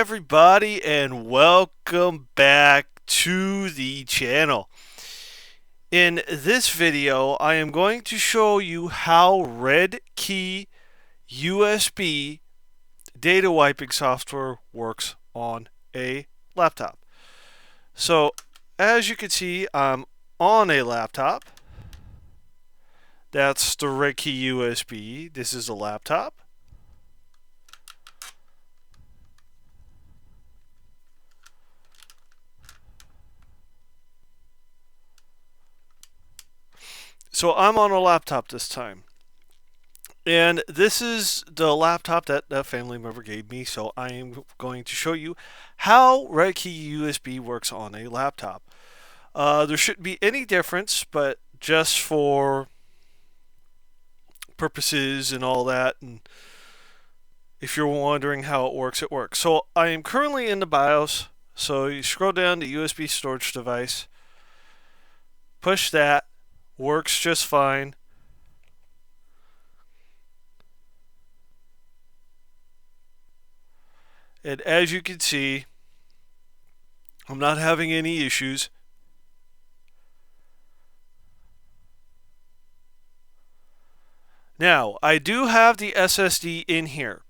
everybody, and welcome back to the channel. In this video, I am going to show you how RedKey USB data wiping software works on a laptop. So, as you can see, I'm on a laptop. That's the RedKey USB. This is a laptop. So I'm on a laptop this time. And this is the laptop that a family member gave me, so I am going to show you how RedKey USB works on a laptop. There shouldn't be any difference, but just for purposes and all that, and if you're wondering how it works, it works. So I am currently in the BIOS, so you scroll down to USB storage device, push that, works just fine. And as you can see, I'm not having any issues. Now, I do have the SSD in here.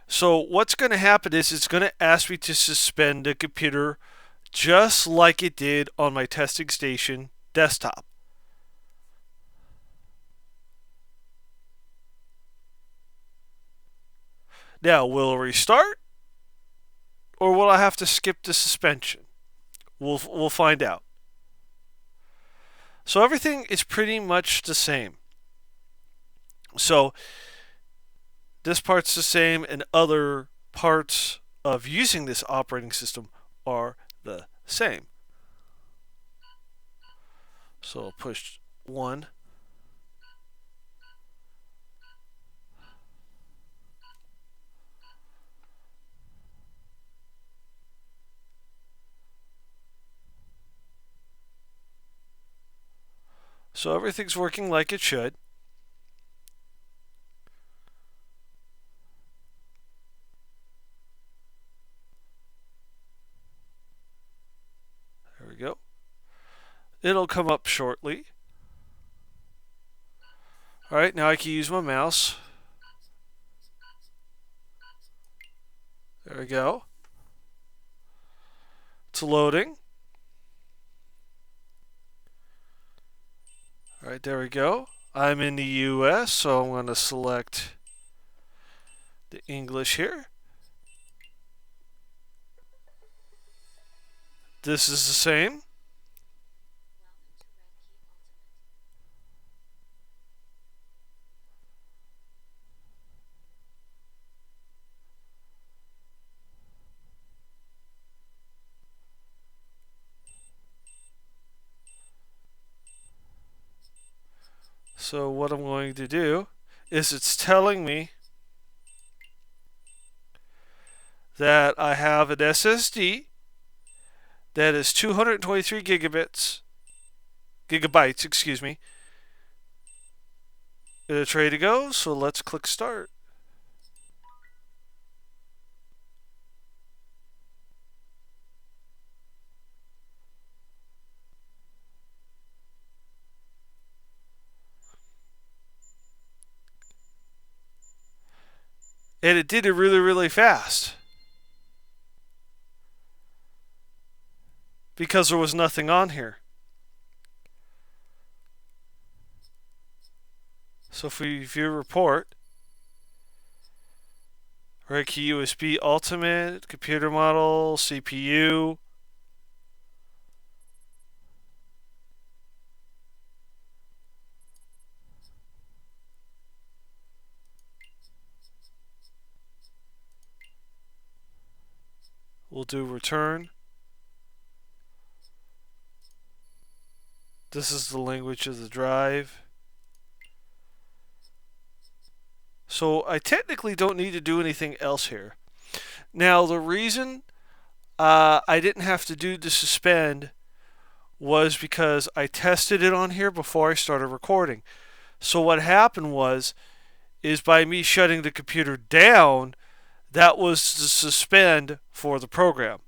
So what's going to happen is it's going to ask me to suspend the computer just like it did on my testing station desktop. Now, will it restart? Or will I have to skip the suspension? We'll find out. So everything is pretty much the same. So this part's the same, and other parts of using this operating system are the same. So I'll push 1. So everything's working like it should. There we go. It'll come up shortly. Alright, now I can use my mouse. There we go. It's loading. Alright, there we go. I'm in the US, so I'm going to select the English here. This is the same. So what I'm going to do is it's telling me that I have an SSD that is 223 gigabytes, excuse me. It's ready to go, so let's click start. And it did it really fast, because there was nothing on here. So if we view report, RedKey USB Ultimate, computer model, CPU, we'll do return. This is the language of the drive. So I technically don't need to do anything else here. Now the reason I didn't have to do the suspend was because I tested it on here before I started recording. So what happened is by me shutting the computer down, That was the suspend for the program.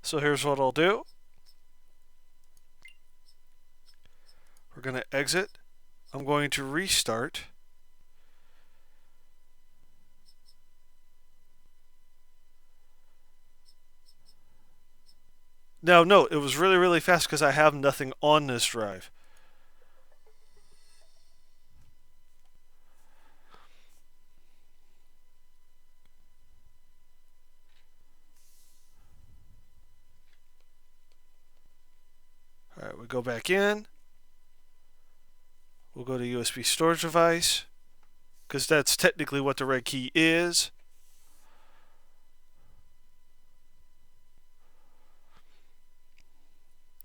So here's what I'll do. We're going to exit. I'm going to restart. Now, note, it was really, really fast because I have nothing on this drive. All right, we go back in. We'll go to USB storage device because that's technically what the RedKey is.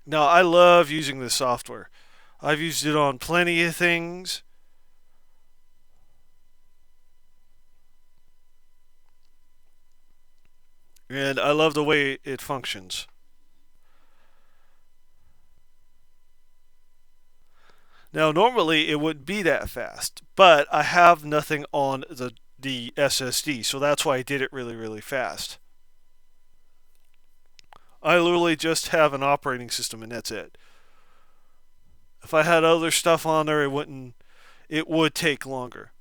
Now, I love using this software. I've used it on plenty of things. And I love the way it functions. Now, normally it wouldn't be that fast, but I have nothing on the SSD, so that's why I did it really, really fast. I literally just have an operating system and that's it. If I had other stuff on there, it would take longer.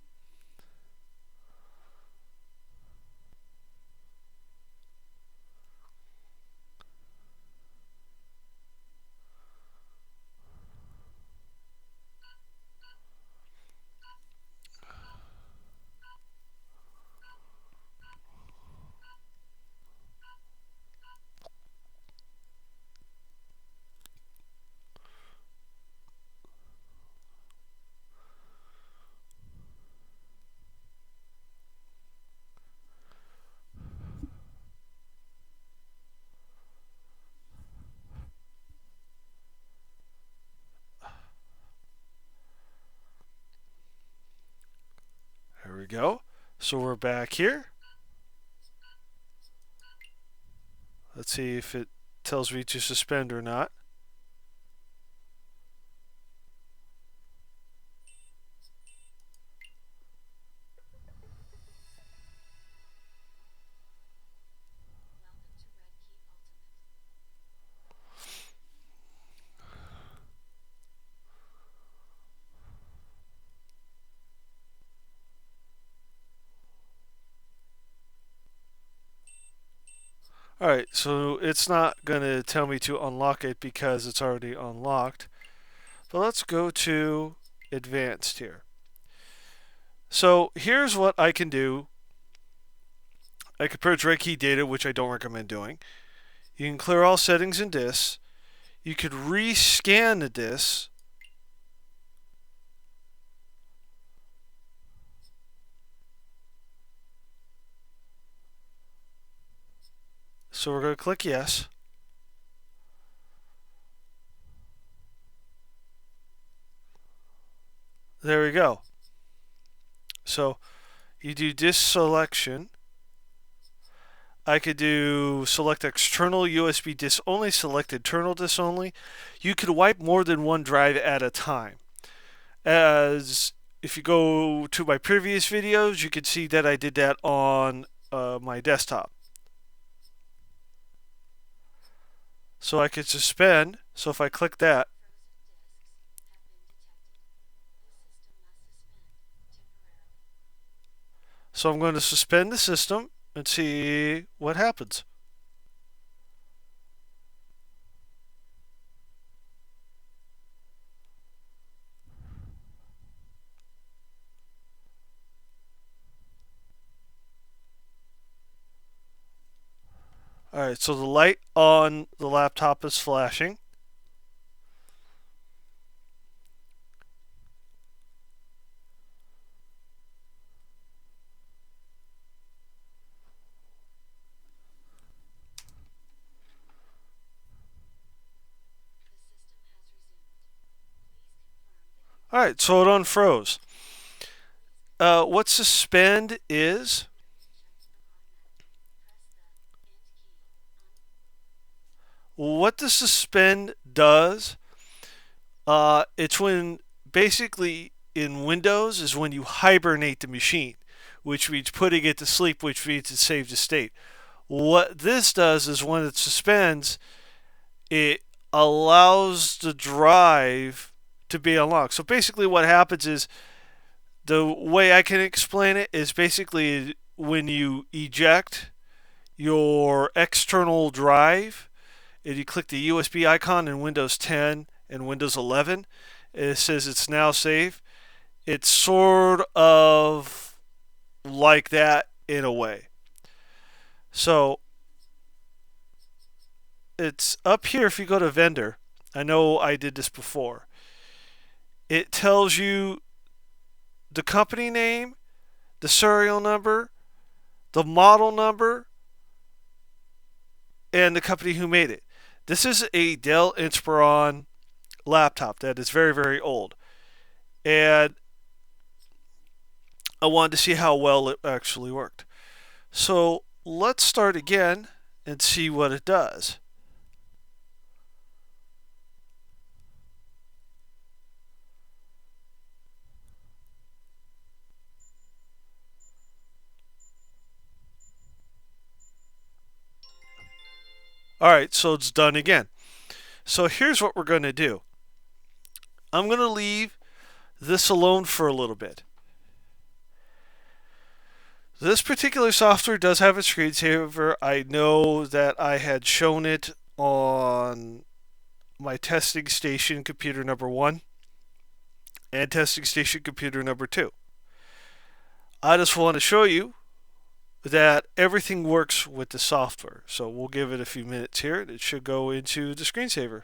There we go. So we're back here. Let's see if it tells me to suspend or not. Alright, so it's not going to tell me to unlock it because it's already unlocked. But let's go to advanced here. So here's what I can do. I can purge RedKey data, which I don't recommend doing. You can clear all settings and disks. You could rescan the disks. So we're going to click yes. There we go. So you do disk selection. I could do select external USB disk only, select internal disk only. You could wipe more than one drive at a time. As if you go to my previous videos, you can see that I did that on my desktop. So I could suspend. So if I click that, so I'm going to suspend the system and see what happens. Alright, so the light on the laptop is flashing. Alright, so it unfroze. What suspend is, what the suspend does, It's when basically in Windows is when you hibernate the machine, which means putting it to sleep, which means it saves a state. What this does is when it suspends, it allows the drive to be unlocked. So basically, what happens is the way I can explain it is basically when you eject your external drive and you click the USB icon in Windows 10 and Windows 11, it says it's now safe. It's sort of like that in a way. So it's up here if you go to vendor. I know I did this before. It tells you the company name, the serial number, the model number, and the company who made it. This is a Dell Inspiron laptop that is very, very old. And I wanted to see how well it actually worked. So let's start again and see what it does. Alright, so it's done again. So here's what we're going to do. I'm going to leave this alone for a little bit. This particular software does have a screensaver. I know that I had shown it on my testing station computer number 1 and testing station computer number 2. I just want to show you that everything works with the software. So we'll give it a few minutes here. It should go into the screensaver.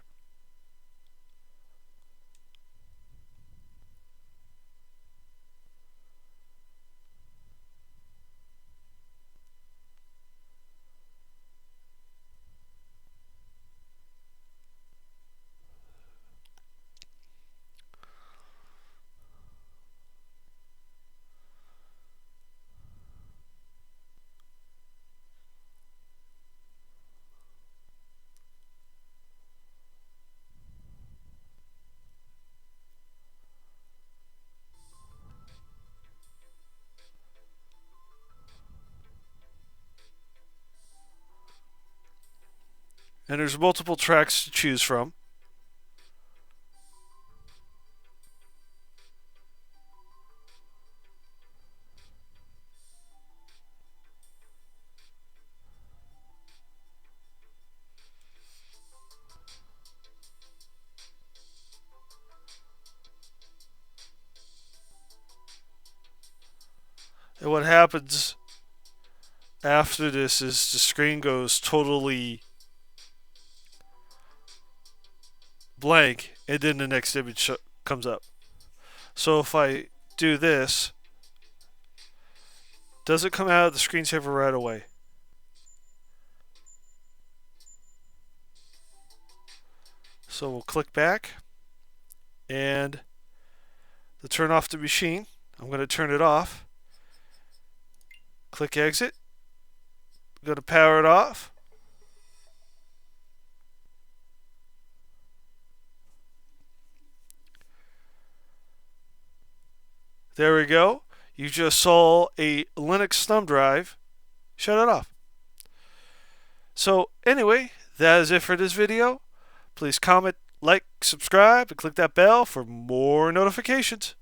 And there's multiple tracks to choose from. And what happens after this is the screen goes totally blank and then the next image comes up. So if I do this, does it come out of the screensaver right away? So we'll click back and to turn off the machine, I'm going to turn it off. Click exit. I'm going to power it off. There we go. You just saw a Linux thumb drive shut it off. So anyway, that is it for this video. Please comment, like, subscribe, and click that bell for more notifications.